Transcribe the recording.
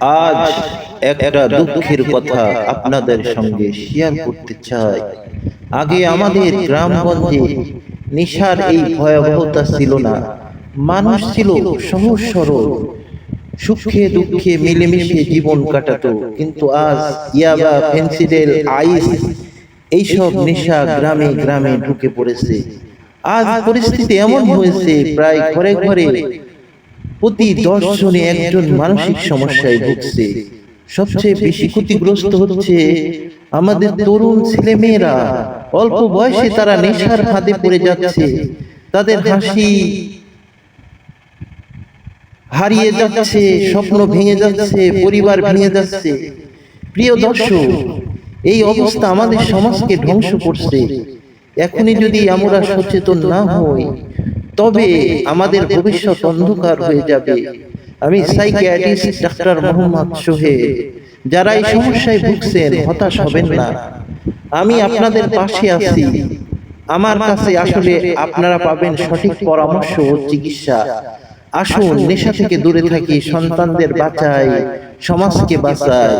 আজ একটা দুঃখের কথা আপনাদের সঙ্গে শেয়ার করতে চাই। আগে আমাদের গ্রামগঞ্জে নেশার এই ভয়াবহতা ছিল না। মানুষ ছিল সহজ সরল, সুখে দুঃখে মিলেমিশে জীবন কাটাতো। কিন্তু আজ ইয়াবা, ফেন্সিডেল, আইস এইসব নেশা গ্রামে গ্রামে ঢুকে পড়েছে। আজ পরিস্থিতি এমন হয়েছে, প্রায় ঘরে ঘরে প্রতি 10 জনে একজন মানসিক সমস্যায় ভুগছে। সবচেয়ে বেশি ক্ষতিগ্রস্ত হচ্ছে আমাদের তরুণ ছেলে মেয়েরা। অল্প বয়সে তারা নেশার ফাঁদে পড়ে যাচ্ছে, তাদের হাসি হারিয়ে যাচ্ছে, স্বপ্ন ভেঙে যাচ্ছে, পরিবার ভেঙে যাচ্ছে। প্রিয় দর্শক, এই অবস্থা আমাদের সমাজকে ধ্বংস করছে। এখনই যদি আমরা সচেতন না হই, তবে আমাদের ভবিষ্যৎ অন্ধকার হয়ে যাবে। আমি সাইকিয়াট্রিস্ট ডাক্তার মোহাম্মদ সোহেল। যারা এই সমস্যায় ভুগছেন, হতাশ হবেন না, আমি আপনাদের পাশে আছি। আমার কাছে আসলে আপনারা পাবেন সঠিক পরামর্শ ও চিকিৎসা। আসুন নেশা থেকে দূরে থাকি, সন্তানদের বাঁচাই, সমাজকে বাঁচাই।